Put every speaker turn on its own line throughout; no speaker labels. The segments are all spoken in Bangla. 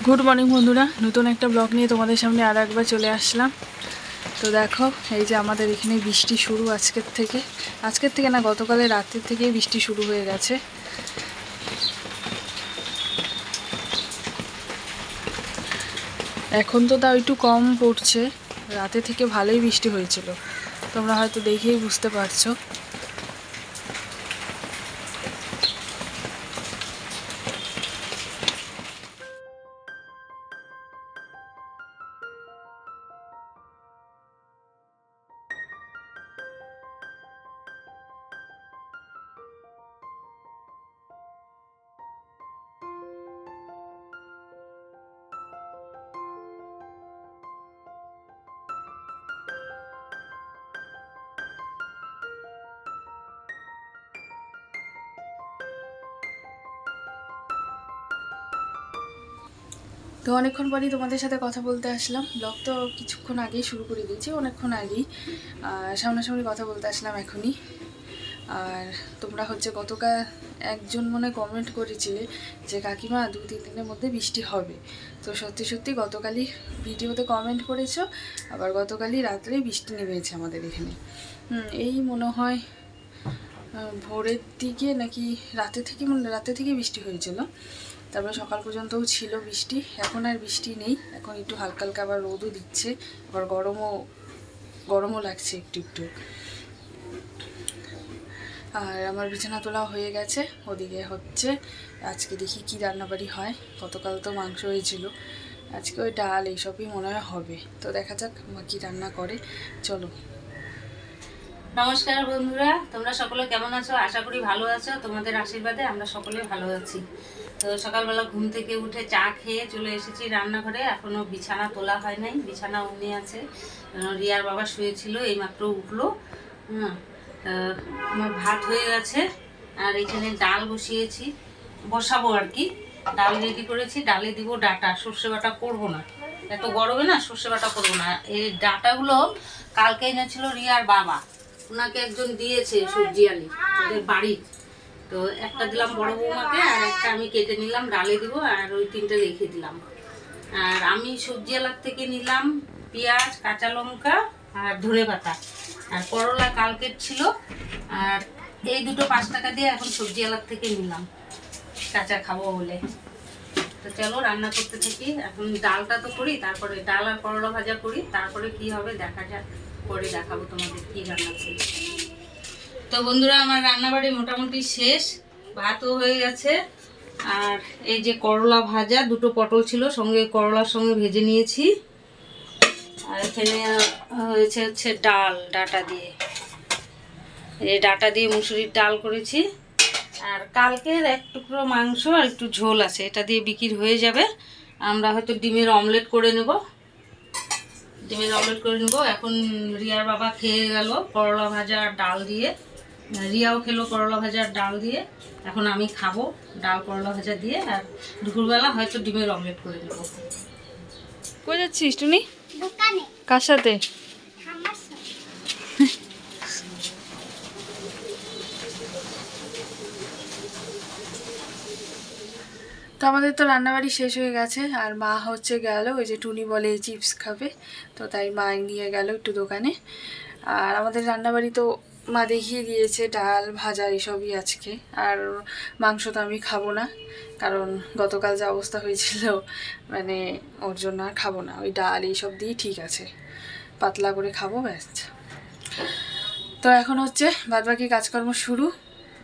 গুড মর্নিং বন্ধুরা, নতুন একটা ব্লগ নিয়ে তোমাদের সামনে আর একবার চলে আসলাম। তো দেখো, এই যে আমাদের এখানে বৃষ্টি শুরু আজকের থেকে না, গতকালের রাতের থেকেই বৃষ্টি শুরু হয়ে গেছে। এখন তো তাও একটু কম পড়ছে, রাতে থেকে ভালোই বৃষ্টি হয়েছিল, তোমরা হয়তো দেখেই বুঝতে পারছো। তো অনেকক্ষণ পরই তোমাদের সাথে কথা বলতে আসলাম। ব্লগ তো কিছুক্ষণ আগেই শুরু করে দিয়েছি, অনেকক্ষণ আগেই সামনাসামনি কথা বলতে আসলাম এখনই। আর তোমরা হচ্ছে গতকাল একজন মনে কমেন্ট করেছিলে যে কাকিমা 2-3 দিনের মধ্যে বৃষ্টি হবে। তো সত্যি সত্যি গতকালই ভিডিওতে কমেন্ট করেছো, আবার গতকালই রাত্রে বৃষ্টি নেমেছে আমাদের এখানে। এই মনে হয় ভোরের দিকে নাকি রাতে থেকে বৃষ্টি হয়েছিল, তারপরে সকাল পর্যন্তও ছিল বৃষ্টি। এখন আর বৃষ্টি নেই, এখন একটু হালকা হালকা আবার রোদও দিচ্ছে, আবার গরমও লাগছে একটু একটু। আর আমার বিছানা তোলা হয়ে গেছে, ওদিকে হচ্ছে আজকে দেখি কি রান্নাবাড়ি হয়। গতকাল তো মাংস হয়েছিল, আজকে ওই ডাল এইসবই মনে হয় হবে। তো দেখা যাক মা কি রান্না করে, চলো।
নমস্কার বন্ধুরা, তোমরা সকলে কেমন আছো? আশা করি ভালো আছো। তোমাদের আশীর্বাদে আমরা সকলে ভালো আছি। তো সকালবেলা ঘুম থেকে উঠে চা খেয়ে চলে এসেছি রান্নাঘরে। এখনো বিছানা তোলা হয় নাই, বিছানা অমনি আছে। রিয়ার বাবা শুয়েছিল, এইমাত্র উঠলো। আমার ভাত হয়ে গেছে, আর এখানে ডাল বসাবো আর কি। ডাল রেডি করেছি, ডালে দিব ডাটা, সর্ষে বাটা করবো না, এত গরমে না সর্ষে বাটা করবো না। এই ডাটাগুলো কালকে এনেছিল রিয়ার বাবা, ওনাকে একজন দিয়েছে সবজি আলি ওদের বাড়ির। তো একটা দিলাম বড় বৌমাকে, আর একটা আমি কেটে নিলাম ডালে দিব, আর ওই 3টে রেখে দিলাম। আর আমি সবজি আলার থেকে নিলাম পেঁয়াজ, কাঁচা লঙ্কা আর ধনেপাতা, আর করলা কালকের ছিল। আর এই দুটো 5 টাকা দিয়ে এখন সবজি আলার থেকে নিলাম, কাঁচা খাবো বলে। তো চলো রান্না করতে থাকি। এখন ডালটা তো করি, তারপরে ডাল আর করলা ভাজা করি, তারপরে কি হবে দেখা যাক, পরে দেখাবো তোমাদের কি রান্না করি। তো বন্ধুরা, আমার রান্নাবাড়ি মোটামুটি শেষ, ভাতও হয়ে গেছে। আর এই যে করলা ভাজা, 2টো পটল ছিল সঙ্গে, করলার সঙ্গে ভেজে নিয়েছি। আর এখানে হচ্ছে ডাটা দিয়ে, এই ডাটা দিয়ে মুসুরির ডাল করেছি। আর কালকের 1 টুকরো মাংস আর একটু ঝোল আছে, এটা দিয়ে বিক্রি হয়ে যাবে। আমরা হয়তো ডিমের অমলেট করে নেব। এখন রিয়ার বাবা খেয়ে গেল করলা ভাজা আর ডাল দিয়ে, রিয়াও খেলো করলা ভাজা আর ডাল দিয়ে। এখন আমি খাবো ডাল করলা ভাজা দিয়ে, আর দুপুরবেলা হয়তো ডিমের অমলেট করে নেব।
কই যাচ্ছিস টুনি? দোকানে। কার সাথে? তো আমাদের তো রান্নাবাড়ি শেষ হয়ে গেছে, আর মা হচ্ছে গেল, ওই যে টুনি বলে চিপস খাবে, তো তাই মা নিয়ে গেল একটু দোকানে। আর আমাদের রান্নাবাড়ি তো মা দেখিয়ে দিয়েছে, ডাল ভাজা এসবই আজকে। আর মাংস তো আমি খাবো না, কারণ গতকাল যে অবস্থা হয়েছিল, মানে ওর জন্য আর খাবো না। ওই ডাল এইসব দিয়ে ঠিক আছে, পাতলা করে খাবো, ব্যাস। তো এখন হচ্ছে বাদবাকি কাজকর্ম শুরু।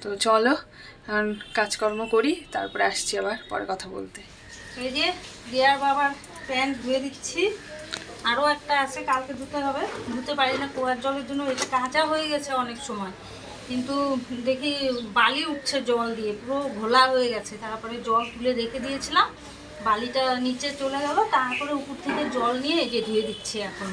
তো চলো এখন কাজকর্ম করি, তারপরে আসছি আবার পরে কথা বলতে।
এই যে রিয়ার বাবার প্যান্ট ধুয়ে দিচ্ছি, আরও একটা আছে কালকে ধুতে হবে, ধুতে পারি না কুয়ার জলের জন্য। এটা কাঁচা হয়ে গেছে অনেক সময়, কিন্তু দেখি বালি উঠছে জল দিয়ে, পুরো ঘোলা হয়ে গেছে। তারপরে জল তুলে রেখে দিয়েছিলাম, বালিটা নিচে চলে গেল, তারপরে উপর থেকে জল নিয়ে এই যে ধুয়ে দিচ্ছি এখন।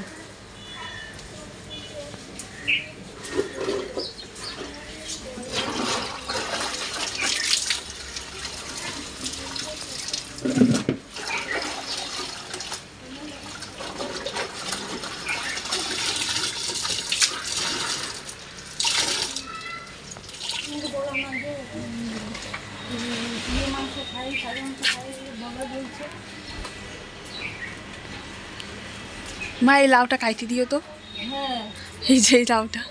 মাংস খাই
মা এই লাউটা কাইতে দিও তো।
হ্যাঁ
এই যে এই লাউটা।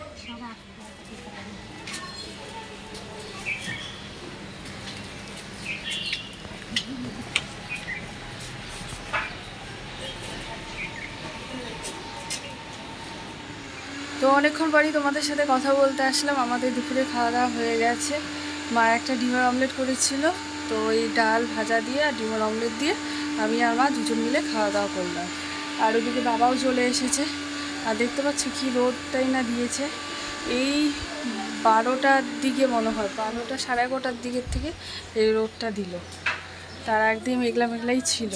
তো অনেকক্ষণ পরই তোমাদের সাথে কথা বলতে আসলাম। আমাদের দুপুরে খাওয়া দাওয়া হয়ে গেছে। মা একটা ডিমের অমলেট করেছিল, তো এই ডাল ভাজা দিয়ে আর ডিমের অমলেট দিয়ে আমি আর মা দুজন মিলে খাওয়া দাওয়া করলাম। আর ওদিকে বাবাও চলে এসেছে। আর দেখতে পাচ্ছ কি রোদটাই না দিয়েছে। এই 12টার দিকে মনে হয়, 12টা সাড়ে 11টার দিকের থেকে এই রোদটা দিল। তার একদিন মেঘলা মেঘলাই ছিল।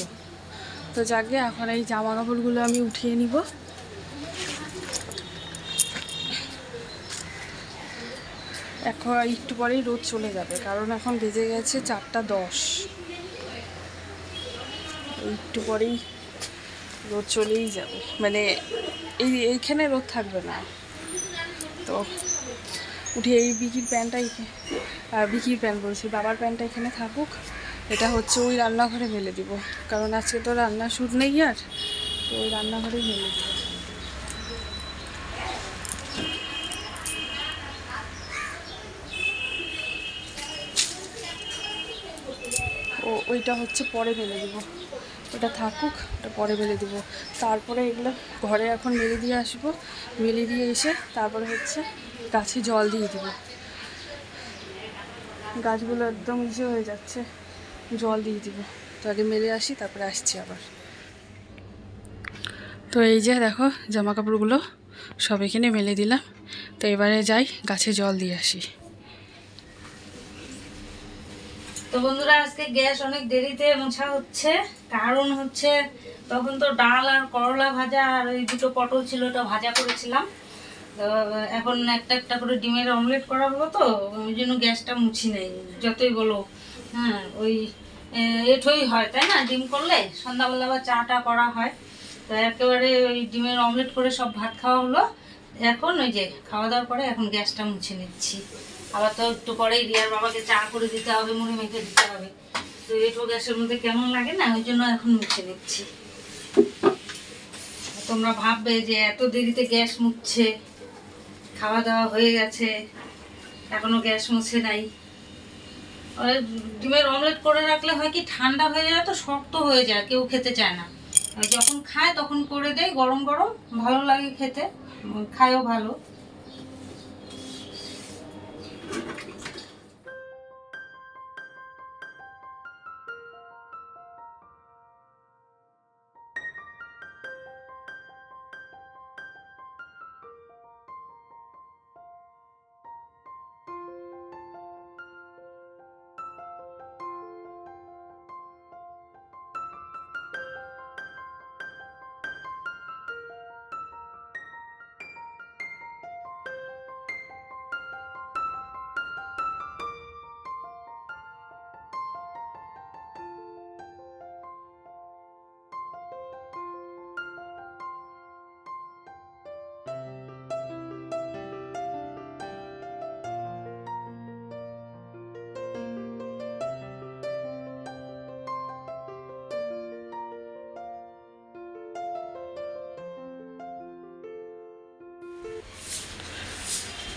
তো যাকে এখন এই জামা কাপড়গুলো আমি উঠিয়ে নিব। এখন একটু পরেই রোদ চলে যাবে, কারণ এখন বেজে গেছে 4টা 10। একটু পরেই রোদ চলেই যাবে, মানে এইখানে রোদ থাকবে না। তো উঠে এই বিকির প্যান্টটা, বিকির প্যান্ট বলছি, বাবার প্যান্টটা এখানে থাকুক। এটা হচ্ছে ওই রান্নাঘরে মেলে দিব, কারণ আজকে তো রান্না শুট নেই আর, তো ওই রান্নাঘরেই মেলে দিব। ওইটা হচ্ছে পরে মেলে দিব, ওটা থাকুক, ওটা পরে মেলে দিব। তারপরে এগুলো ঘরে এখন মেলে দিয়ে আসবো। মেলে দিয়ে এসে তারপরে হচ্ছে গাছে জল দিয়ে দিব। গাছগুলো একদম ইসে হয়ে যাচ্ছে, জল দিয়ে দিব। তো আগে মেলে আসি, তারপরে আসছি আবার। তো এই যে দেখো জামা কাপড়গুলো সব এখানে মেলে দিলাম। তো এবারে যাই গাছে জল দিয়ে আসি।
তো বন্ধুরা, আজকে গ্যাস অনেক দেরিতে মোছা হচ্ছে, কারণ হচ্ছে তখন তো ডাল আর করলা ভাজা আর ওই দুটো পটল ছিল, ওটা ভাজা করেছিলাম। তো এখন একটা একটা করে ডিমের অমলেট করা হলো, তো ওই জন্য গ্যাসটা মুছি নেই। যতই বলো, হ্যাঁ ওই এঠোই হয়, তাই না? ডিম করলে সন্ধ্যাবেলা আবার চাটা করা হয়। তো একেবারে ওই ডিমের অমলেট করে সব ভাত খাওয়া হলো। এখন ওই যে খাওয়া দাওয়ার পরে এখন গ্যাসটা মুছে নিচ্ছি। আবার তো একটু পরেই রিয়ার বাবাকে চা করে দিতে হবে, মুড়ি মেখে দিতে হবে। তো এটো গ্যাসের মধ্যে কেমন লাগে না, ওই জন্য এখন মুছে নিচ্ছি। তোমরা ভাববে যে এত দেরিতে গ্যাস মুছছে, খাওয়া দাওয়া হয়ে গেছে, এখনো গ্যাস মুছে নাই। ডিমের অমলেট করে রাখলে হয় কি, ঠান্ডা হয়ে যায় তো শক্ত হয়ে যায়, কেউ খেতে চায় না। যখন খায় তখন করে দেয় গরম গরম, ভালো লাগে খেতে, খায়ও ভালো।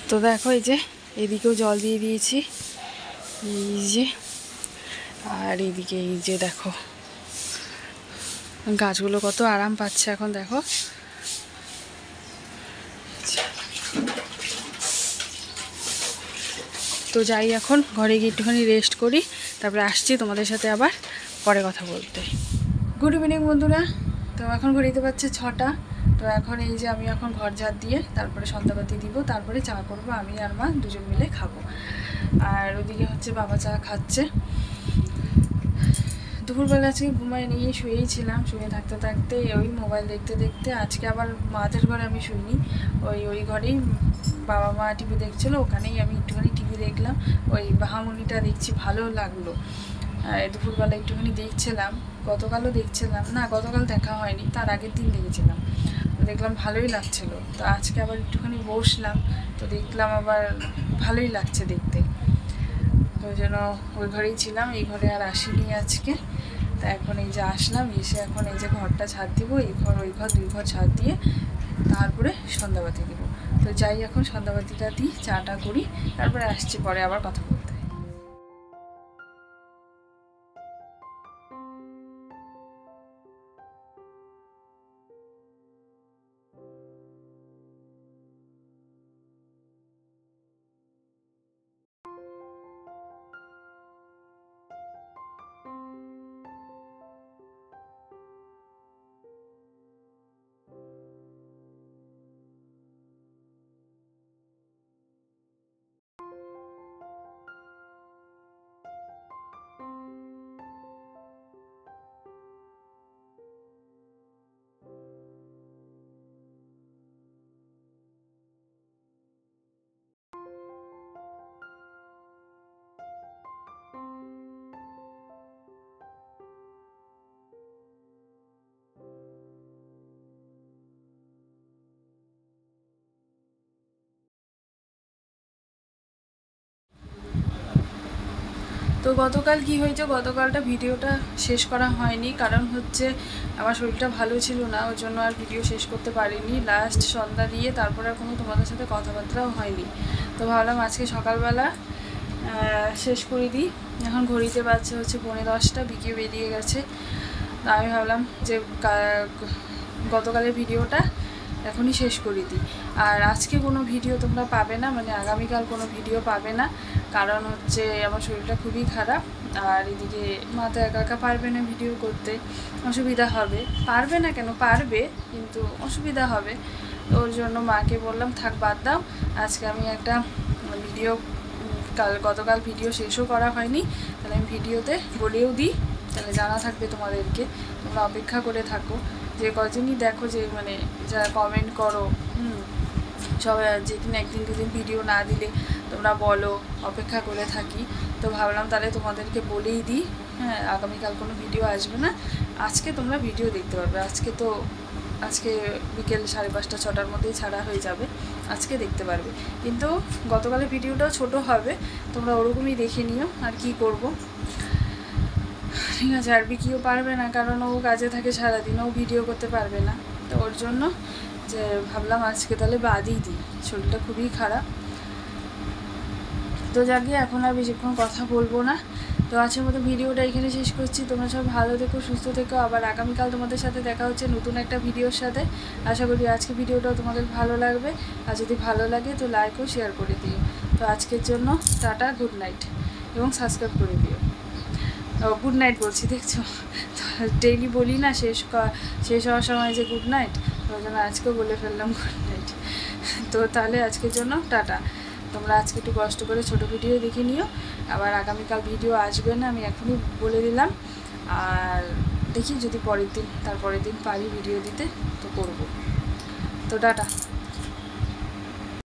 তো দেখো এই যে এদিকেও জল দিয়ে দিয়েছি, এই যে। আর এইদিকে এই যে দেখো গাছগুলো কত আরাম পাচ্ছে এখন, দেখো। তো যাই এখন ঘরে গিয়ে একটুখানি রেস্ট করি, তারপরে আসছি তোমাদের সাথে আবার পরে কথা বলতে। গুড ইভিনিং বন্ধুরা। তো এখন ঘড়িতে পাচ্ছে 6টা। তো এখন এই যে আমি এখন ঘর ঝাড় দিয়ে তারপরে সন্ধ্যাবাতি দিব, তারপরে চা করবো, আমি আর মা দুজন মিলে খাবো। আর ওদিকে হচ্ছে বাবা চা খাচ্ছে। দুপুরবেলা আজকে ঘুমায় নিয়ে শুয়েই ছিলাম, শুয়ে থাকতে থাকতে ওই মোবাইল দেখতে দেখতে, আজকে আবার মাদের ঘরে আমি শুইনি, ওই ঘরেই বাবা মা টিভি দেখছিলো, ওখানেই আমি একটুখানি টিভি দেখলাম। ওই বাহামণিটা দেখছি, ভালো লাগলো। দুপুরবেলা একটুখানি দেখছিলাম, গতকালও দেখছিলাম, না গতকাল দেখা হয়নি, তার আগের দিন দেখেছিলাম, দেখলাম ভালোই লাগছিল। তো আজকে আবার একটুখানি বসলাম, তো দেখলাম আবার ভালোই লাগছে দেখতে। তো ওই জন্য ওই ঘরেই ছিলাম, এই ঘরে আর আসিনি আজকে। তা এখন এই যে আসলাম, এসে এখন এই যে ঘরটা ছাদ দিব, এই ঘর ওই ঘর 2 ঘর ছাদ দিয়ে তারপরে সন্ধ্যাবাতি দিব। তো যাই এখন সন্ধ্যাবাতিটা দিই, চাটা করি, তারপরে আসছি পরে আবার কথা বলতে। তো গতকাল কি হয়েছে, গতকালটা ভিডিওটা শেষ করা হয়নি, কারণ হচ্ছে আমার শরীরটা ভালো ছিল না, ওই জন্য আর ভিডিও শেষ করতে পারিনি। লাস্ট সন্ধ্যা দিয়ে তারপর আর কোনো তোমাদের সাথে কথাবার্তাও হয়নি। তো ভাবলাম আজকে সকালবেলা শেষ করে দিই। এখন ঘড়িতে বাজছে হচ্ছে 9:45, বিকে বেরিয়ে গেছে। তা আমি ভাবলাম যে গতকালের ভিডিওটা এখনই শেষ করে দিই। আর আজকে কোনো ভিডিও তোমরা পাবে না, মানে আগামীকাল কোনো ভিডিও পাবে না, কারণ হচ্ছে আমার শরীরটা খুবই খারাপ। আর এদিকে মা তো একা একা পারবে না ভিডিও করতে, অসুবিধা হবে। পারবে না কেন, পারবে, কিন্তু অসুবিধা হবে। তো ওর জন্য মাকে বললাম থাক বাদ দাও, আজকে আমি একটা ভিডিও, গতকাল ভিডিও শেষও করা হয়নি, তাহলে আমি ভিডিওতে বলেও দিই, তাহলে জানা থাকবে তোমাদেরকে, তোমরা অপেক্ষা করে থাকো। যে কজনই দেখো যে মানে যারা কমেন্ট করো, সবাই যেদিন একদিন দুদিন ভিডিও না দিলে তোমরা বলো অপেক্ষা করে থাকি, তো ভাবলাম তাহলে তোমাদেরকে বলেই দিই। হ্যাঁ, আগামীকাল কোনো ভিডিও আসবে না, আজকে তোমরা ভিডিও দেখতে পারবে। আজকে বিকেল 5:30 6টার মধ্যেই ছাড়া হয়ে যাবে, আজকে দেখতে পারবে। কিন্তু গতকালের ভিডিওটাও ছোট হবে, তোমরা ওরকমই দেখে নিও। আর কি করব, ঠিক আছে। আর বিকিও পারবে না, কারণ ও কাজে থাকে সারাদিন, ও ভিডিও করতে পারবে না। তো ওর জন্য যে ভাবলাম আজকে তাহলে বাদই দিই, শরীরটা খুবই খারাপ। তো যাকে এখন আর বেশিক্ষণ কথা বলবো না। তো আজকের মতো ভিডিওটা এখানে শেষ করছি। তোমরা সব ভালো থেকো, সুস্থ থেকো। আবার আগামীকাল তোমাদের সাথে দেখা হচ্ছে নতুন একটা ভিডিওর সাথে। আশা করি আজকে ভিডিওটাও তোমাদের ভালো লাগবে, আর যদি ভালো লাগে তো লাইক ও শেয়ার করে দিও। তো আজকের জন্য টাটা, গুড নাইট, এবং সাবস্ক্রাইব করে দিও। গুড নাইট বলছি, দেখছো ডেইলি বলি না শেষ হওয়ার সময় যে গুড নাইট, ওই জন্য আজকেও বলে ফেললাম গুড নাইট। তো তাহলে আজকের জন্য টাটা। তোমরা আজকে একটু কষ্ট করে ছোটো ভিডিও দেখে নিও, আবার আগামীকাল ভিডিও আসবে না, আমি এখনই বলে দিলাম। আর দেখি যদি তারপরের দিন পারি ভিডিও দিতে, তো করব। তো টাটা।